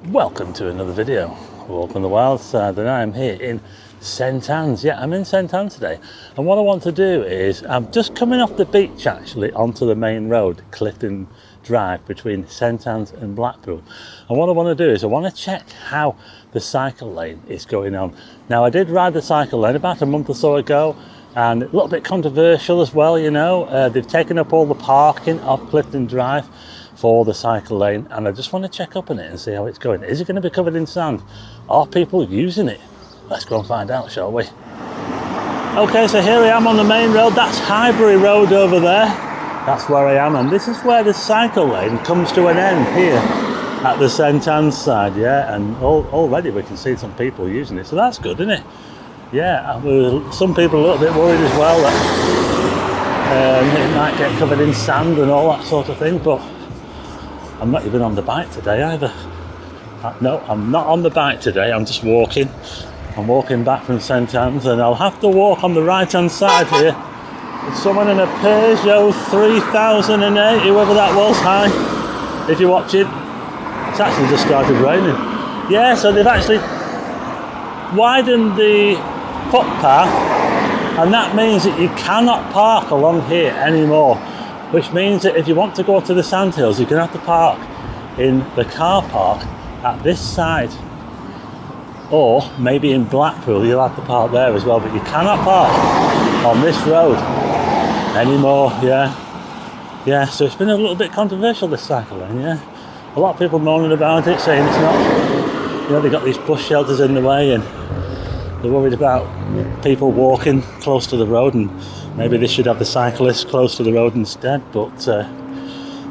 Welcome to another video. Walk on the wild side, and I'm here in St Anne's. Yeah, I'm in St Anne's today, and what I want to do is I'm just coming off the beach actually onto the main road, Clifton Drive, between St Anne's and Blackpool. And what I want to do is I want to check how the cycle lane is going on. Now, I did ride the cycle lane about a month or so ago, and a little bit controversial as well, you know. They've taken up all the parking off Clifton Drive for the cycle lane, and I just want to check up on it and see how it's going. Is it going to be covered in sand? Are people using it? Let's go and find out, shall we? Okay, so here I am on the main road. That's Highbury Road over there. That's where I am, and this is where the cycle lane comes to an end here at the St Anne's side, yeah, and already we can see some people using it, so that's good, isn't it? Yeah, some people a little bit worried as well that it might get covered in sand and all that sort of thing, but I'm not even on the bike today either. No, I'm not on the bike today, I'm just walking. I'm walking back from St Anne's, and I'll have to walk on the right hand side here. There's someone in a Peugeot 3008, whoever that was. Hi, if you're watching. It's actually just started raining. Yeah, so they've actually widened the footpath, and that means that you cannot park along here anymore. Which means that if you want to go to the sandhills, you're going to have to park in the car park at this side. Or maybe in Blackpool, you'll have to park there as well. But you cannot park on this road anymore, yeah. Yeah, so it's been a little bit controversial, this cycle lane, yeah. A lot of people moaning about it, saying it's not, you know, they've got these bush shelters in the way, and they're worried about people walking close to the road, and maybe they should have the cyclists close to the road instead, but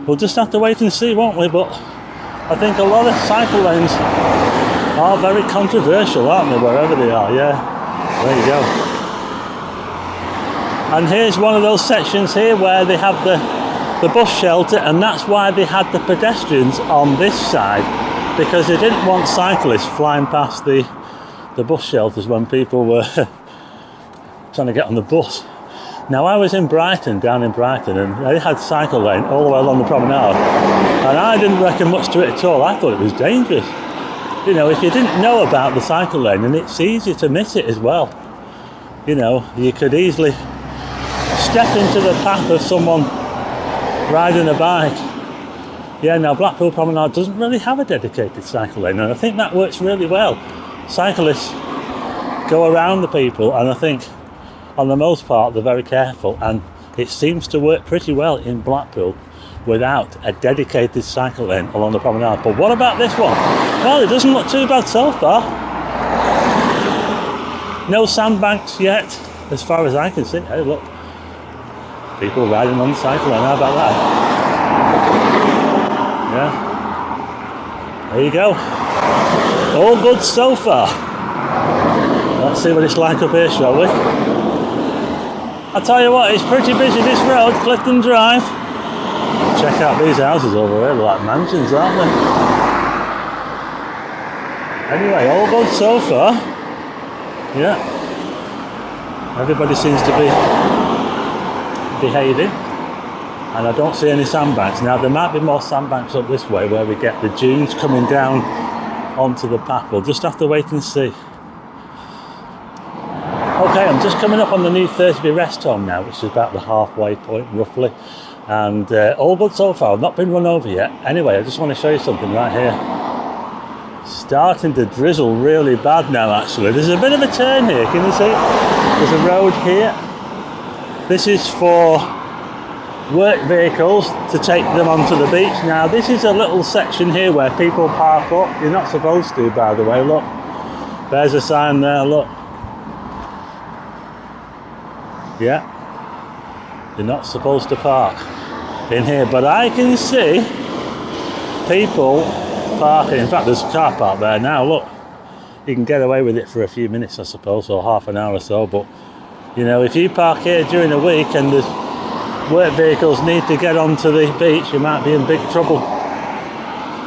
we'll just have to wait and see, won't we? But I think a lot of cycle lanes are very controversial, aren't they, wherever they are, yeah. There you go. And here's one of those sections here where they have the bus shelter, and that's why they had the pedestrians on this side, because they didn't want cyclists flying past the bus shelters when people were trying to get on the bus. Now, I was in Brighton, down in Brighton, and they had cycle lane all the way along the promenade, and I didn't reckon much to it at all. I thought it was dangerous. You know, if you didn't know about the cycle lane, and it's easy to miss it as well. You know, you could easily step into the path of someone riding a bike. Yeah, now Blackpool Promenade doesn't really have a dedicated cycle lane, and I think that works really well. Cyclists go around the people, and I think on the most part they're very careful, and it seems to work pretty well in Blackpool without a dedicated cycle lane along the promenade. But what about this one? Well, it doesn't look too bad so far. No sandbanks yet, as far as I can see. Hey, look, people riding on the cycle lane. How about that? Yeah, there you go. All good so far. Let's see what it's like up here, shall we? I tell you what, it's pretty busy, this road, Clifton Drive. Check out these houses over here, they're like mansions, aren't they? Anyway, all good so far. Yeah. Everybody seems to be behaving. And I don't see any sandbanks. Now, there might be more sandbanks up this way where we get the dunes coming down onto the path. We'll just have to wait and see. Okay, I'm just coming up on the new Thursby rest home now, which is about the halfway point, roughly. And all good so far. I've not been run over yet. Anyway, I just want to show you something right here. Starting to drizzle really bad now, actually. There's a bit of a turn here, can you see? There's a road here. This is for work vehicles to take them onto the beach. Now, this is a little section here where people park up. You're not supposed to, by the way, look. There's a sign there, look. Yeah, you're not supposed to park in here, but I can see people parking. In fact, there's a car park there now, look. You can get away with it for a few minutes, I suppose, or half an hour or so, but you know, if you park here during the week and the work vehicles need to get onto the beach, you might be in big trouble.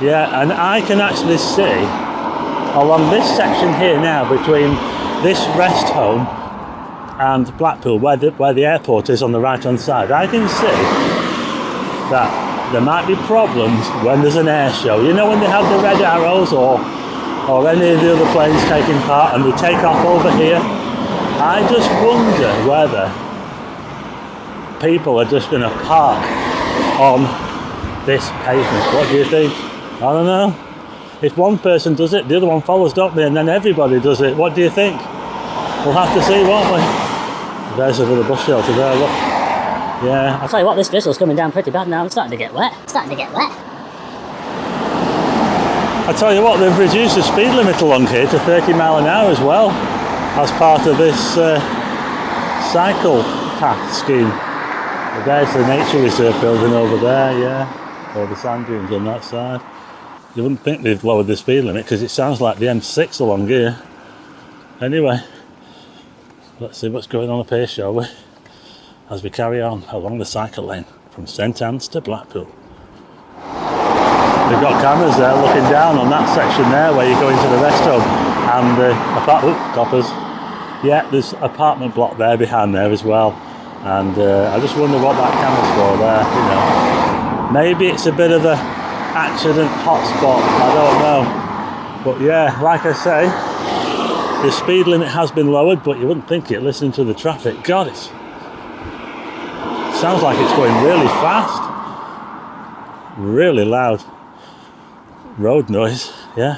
Yeah, and I can actually see along this section here now, between this rest home and Blackpool, where the airport is on the right hand side, I can see that there might be problems when there's an air show. You know when they have the red arrows or any of the other planes taking part and they take off over here? I just wonder whether people are just going to park on this pavement. What do you think? I don't know. If one person does it, the other one follows, don't they? And then everybody does it. What do you think? We'll have to see, won't we? There's a little bus shelter there, look. Yeah. I'll tell you what, this drizzle's coming down pretty bad now. It's starting to get wet. It's starting to get wet. I tell you what, they've reduced the speed limit along here to 30 mile an hour as well, as part of this cycle path scheme. But there's the nature reserve building over there, yeah, or the sand dunes on that side. You wouldn't think they've lowered the speed limit because it sounds like the M6 along here. Anyway, let's see what's going on up here, shall we? As we carry on along the cycle lane from St Anne's to Blackpool. They've got cameras there looking down on that section there where you go into the rest hub and the coppers. Yeah, there's apartment block there behind there as well. And I just wonder what that camera's for there, you know. Maybe it's a bit of a accident hotspot, I don't know. But yeah, like I say, the speed limit has been lowered, but you wouldn't think it listening to the traffic. God, it sounds like it's going really fast. Really loud road noise, yeah.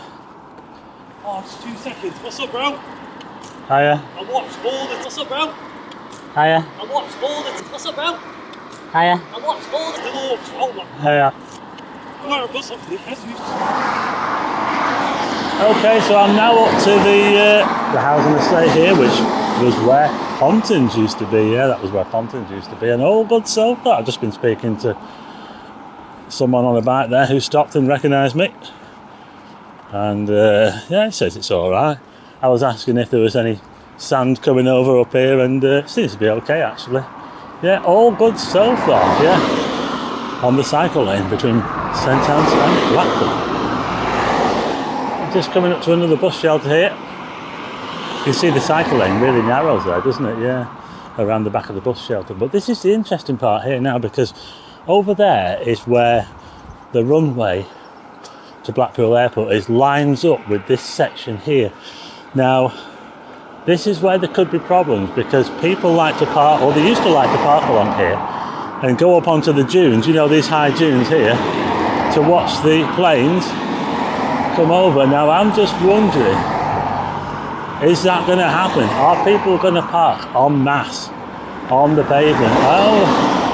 Oh, just 2 seconds. What's up, bro? Hiya. I watched all this. What's up, bro? Hiya. I watched all this. What's up, bro? Hiya. I watched all this. Oh my. Hiya. Where I've got something. Okay, so I'm now up to the housing estate here, which was where Pontins used to be. Yeah, that was where Pontins used to be. And all good so far. I've just been speaking to someone on a bike there who stopped and recognised me. And yeah, he says it's all right. I was asking if there was any sand coming over up here, and it seems to be okay actually. Yeah, all good so far. Yeah, on the cycle lane between St Anne's and Blackpool. Just coming up to another bus shelter here. You can see the cycle lane really narrows there, doesn't it? Yeah, around the back of the bus shelter. But this is the interesting part here now, because over there is where the runway to Blackpool Airport lines up with this section here. Now, this is where there could be problems, because people like to park, or they used to like to park along here and go up onto the dunes, you know, these high dunes here, to watch the planes come over. Now, I'm just wondering, is that going to happen? Are people going to park en masse on the pavement? Oh,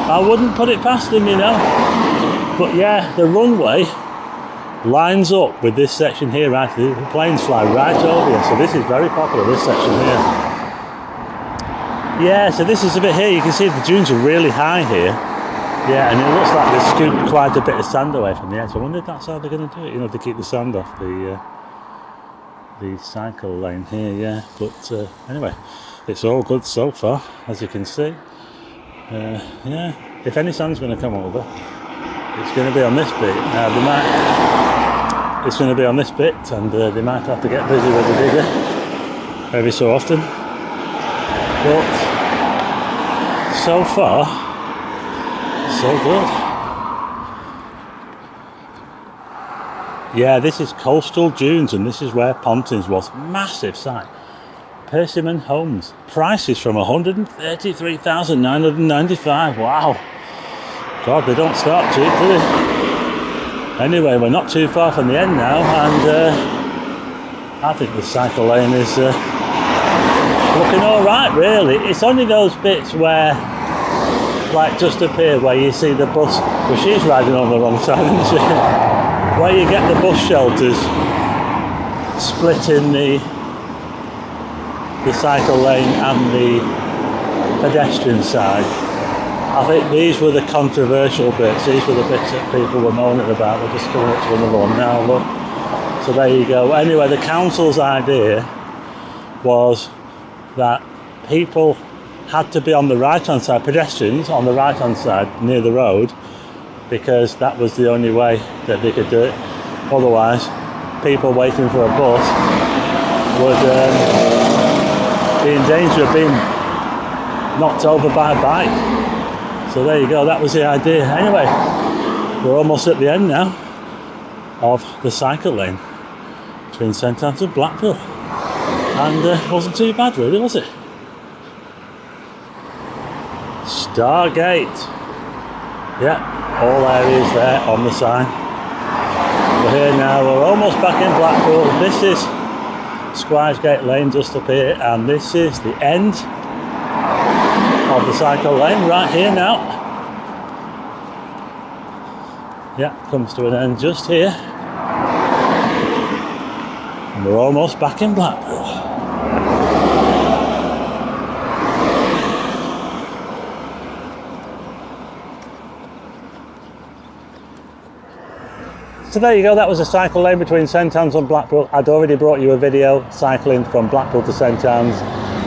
I wouldn't put it past them, you know. But yeah, the runway lines up with this section here, right? The planes fly right over here, so this is very popular, this section here. Yeah, so this is a bit here, you can see the dunes are really high here. Yeah, and it looks like they've scooped quite a bit of sand away from the edge. I wonder if that's how they're going to do it, you know, to keep the sand off the cycle lane here, yeah. But anyway, it's all good so far, as you can see. Yeah, if any sand's going to come over, it's going to be on this bit. It's going to be on this bit, and they might have to get busy with the digger every so often. But so far, so good. Yeah, this is coastal dunes, and this is where Pontins was. Massive site. Persimmon Homes. Prices from 133,995. Wow. God, they don't start cheap, do they? Anyway, we're not too far from the end now, and I think the cycle lane is looking all right, really. It's only those bits where, like just up here, where you see the bus. Well, she's riding on the wrong side, isn't she? Where you get the bus shelters splitting the cycle lane and the pedestrian side. I think these were the controversial bits. These were the bits that people were moaning about. We're just coming up to another one now, look. So there you go. Anyway, the council's idea was that people had to be on the right-hand side, pedestrians on the right-hand side near the road, because that was the only way that they could do it. Otherwise, people waiting for a bus would be in danger of being knocked over by a bike. So there you go, that was the idea. Anyway, we're almost at the end now of the cycle lane between St Anne's and Blackpool, and wasn't too bad really, was it? Stargate, yeah, all areas there on the sign. We're here now, we're almost back in Blackpool. This is Squiresgate Lane just up here, and this is the end of the cycle lane right here now. Yeah, comes to an end just here. And we're almost back in Blackpool. So there you go, that was a cycle lane between St Anne's and Blackpool. I'd already brought you a video cycling from Blackpool to St Anne's,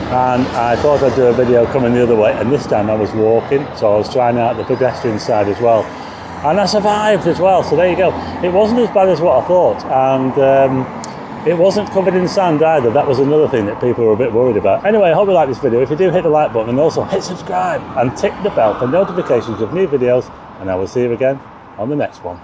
and I thought I'd do a video coming the other way, and this time I was walking, so I was trying out the pedestrian side as well. And I survived as well, so there you go. It wasn't as bad as what I thought, and it wasn't covered in sand either. That was another thing that people were a bit worried about. Anyway, I hope you like this video. If you do, hit the like button and also hit subscribe and tick the bell for notifications of new videos, and I will see you again on the next one.